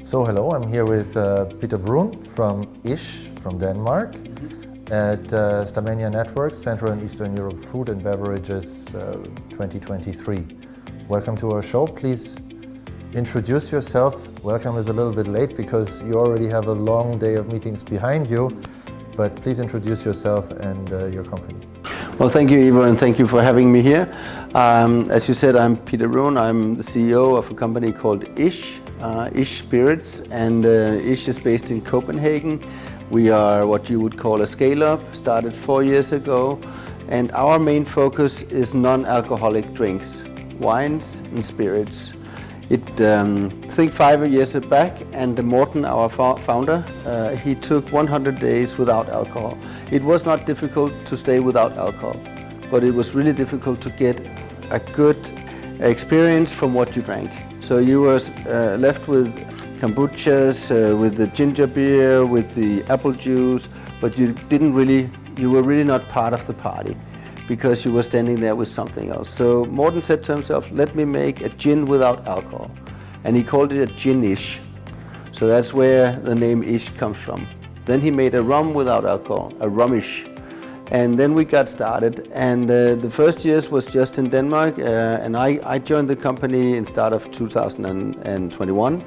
So hello, I'm here with Peter Bruun from ISH from Denmark at Stamegna Networks, Central and Eastern Europe Food and Beverages 2023. Welcome to our show. Please introduce yourself. Welcome is a little bit late because you already have a long day of meetings behind you, but please introduce yourself and your company. Well, thank you, Ivar, and thank you for having me here. As you said, I'm Peter Bruun. I'm the CEO of a company called ISH, ISH Spirits, and ISH is based in Copenhagen. We are what you would call a scale-up, started 4 years ago, and our main focus is non-alcoholic drinks, wines and spirits. I think 5 years back, and Morten, our founder, he took 100 days without alcohol. It was not difficult to stay without alcohol, but it was really difficult to get a good experience from what you drank. So you were left with kombuchas, with the ginger beer, with the apple juice, but you were really not part of the party, because you were standing there with something else. So Morten said to himself, let me make a gin without alcohol. And he called it a gin-ish. So that's where the name ish comes from. Then he made a rum without alcohol, a rumish. And then we got started. And the first years was just in Denmark. And I joined the company in start of 2021.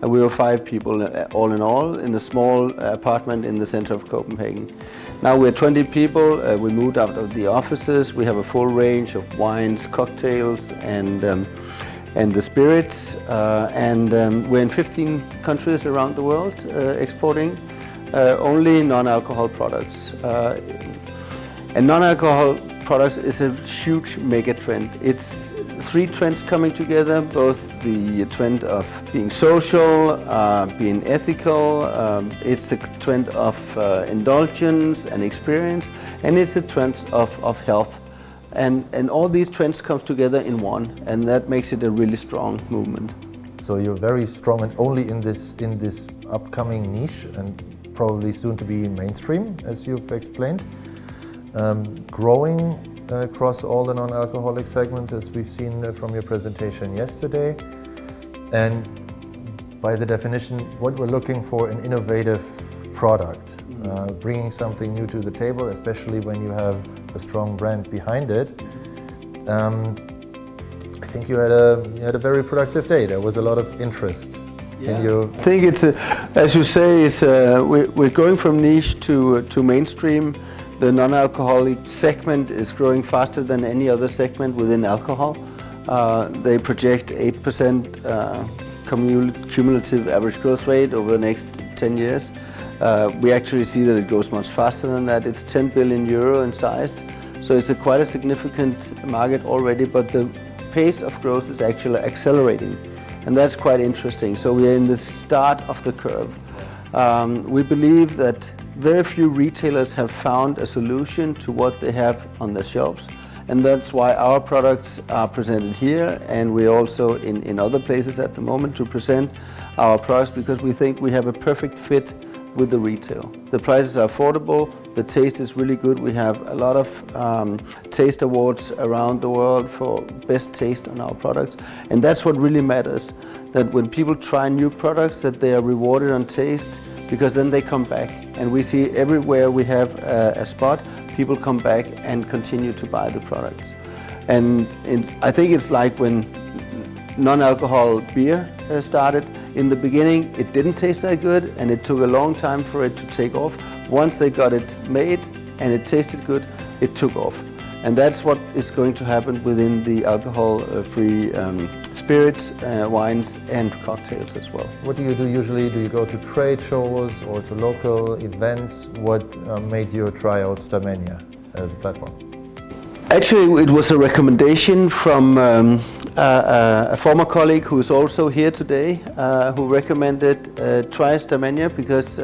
And we were 5 people all in all in a small apartment in the center of Copenhagen. Now we're 20 people. We moved out of the offices. We have a full range of wines, cocktails, and the spirits. We're in 15 countries around the world exporting only non-alcohol products. And non-alcohol products is a huge mega trend. It's 3 trends coming together, both the trend of being social, being ethical, it's a trend of indulgence and experience, and it's a trend of health. And all these trends come together in one, and that makes it a really strong movement. So you're very strong and only in this upcoming niche and probably soon to be mainstream, as you've explained. Growing across all the non-alcoholic segments, as we've seen from your presentation yesterday. And by the definition, what we're looking for, an innovative product, bringing something new to the table, especially when you have a strong brand behind it. I think you had a very productive day. There was a lot of interest. Yeah. Can you? I think it's, as you say, we're going from niche to mainstream. The non-alcoholic segment is growing faster than any other segment within alcohol. They project 8% cumulative average growth rate over the next 10 years. We actually see that it goes much faster than that. It's 10 billion euro in size. So it's quite a significant market already, but the pace of growth is actually accelerating. And that's quite interesting. So we're in the start of the curve. We believe that very few retailers have found a solution to what they have on their shelves. And that's why our products are presented here, and we're also in other places at the moment to present our products, because we think we have a perfect fit with the retail. The prices are affordable, the taste is really good. We have a lot of taste awards around the world for best taste on our products. And that's what really matters, that when people try new products, that they are rewarded on taste, because then they come back. And we see everywhere we have a spot, people come back and continue to buy the products. And I think it's like when non-alcohol beer started. In the beginning, it didn't taste that good, and it took a long time for it to take off. Once they got it made and it tasted good, it took off. And that's what is going to happen within the alcohol-free spirits, wines and cocktails as well. What do you do usually? Do you go to trade shows or to local events? What made you try out Stamegna as a platform? Actually, it was a recommendation from a former colleague who is also here today, who recommended try Stamegna because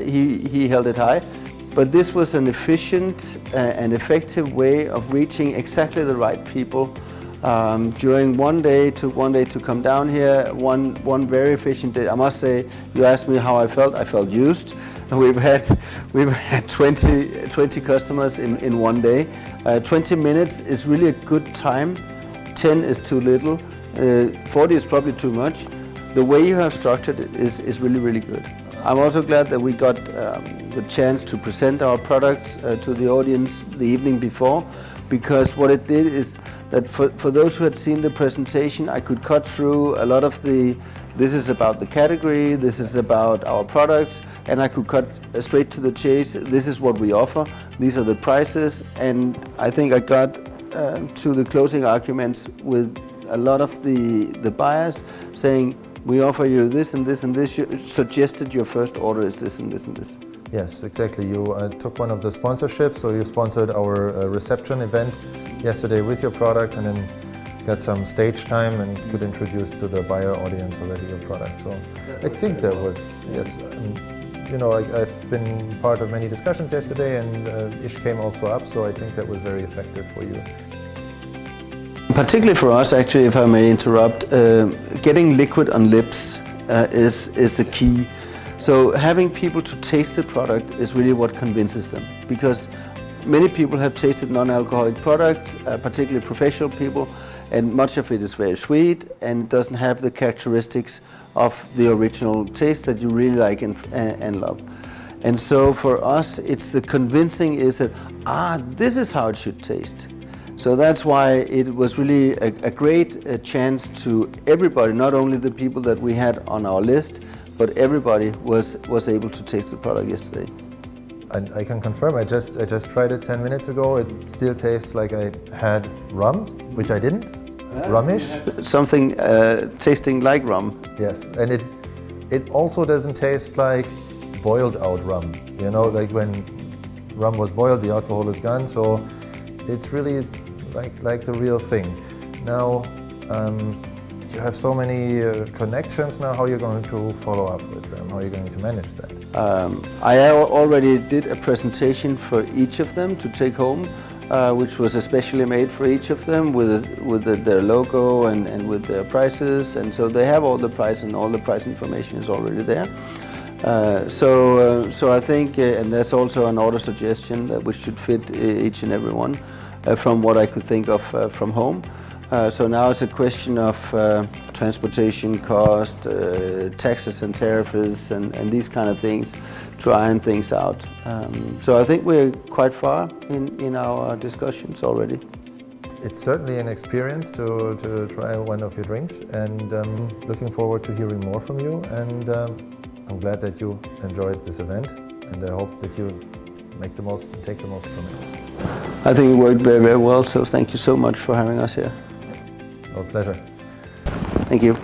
he held it high. But this was an efficient and effective way of reaching exactly the right people during one day to come down here. One very efficient day. I must say, you asked me how I felt used. We've had 20 customers in one day. 20 minutes is really a good time. 10 is too little. 40 is probably too much. the way you have structured it is really, really good. I'm also glad that we got the chance to present our products to the audience the evening before, because what it did is that for those who had seen the presentation, I could cut through a lot of this is about the category, this is about our products, and I could cut straight to the chase. This is what we offer, these are the prices, and I think I got to the closing arguments with a lot of the buyers saying, we offer you this and this and this. You suggested your first order is this and this and this. Yes, exactly. You took one of the sponsorships, so you sponsored our reception event yesterday with your products, and then got some stage time and could introduce to the buyer audience already your product. So I think that was, yes, you know, I've been part of many discussions yesterday, and Ish came also up, so I think that was very effective for you. Particularly for us, actually, if I may interrupt, getting liquid on lips is the key. So having people to taste the product is really what convinces them, because many people have tasted non-alcoholic products, particularly professional people, and much of it is very sweet and doesn't have the characteristics of the original taste that you really like and love. And so for us, it's the convincing is that, this is how it should taste. So that's why it was really a great chance to everybody, not only the people that we had on our list, but everybody was able to taste the product yesterday. And I can confirm, I just tried it 10 minutes ago. It still tastes like I had rum, which I didn't, rumish. Something tasting like rum. Yes, and it also doesn't taste like boiled out rum. You know, like when rum was boiled, the alcohol is gone, so it's really like the real thing. Now, you have so many connections now. How are you going to follow up with them? How are you going to manage that? I already did a presentation for each of them to take home, which was especially made for each of them with their logo and with their prices. And so they have all the price, and all the price information is already there. So I think, and there's also an order suggestion that which should fit each and every one from what I could think of from home. So now it's a question of transportation cost, taxes and tariffs, and these kind of things, to iron things out. So I think we're quite far in our discussions already. It's certainly an experience to try one of your drinks, and looking forward to hearing more from you. And I'm glad that you enjoyed this event, and I hope that you make the most and take the most from it. I think it worked very, very well, so thank you so much for having us here. Our pleasure. Thank you.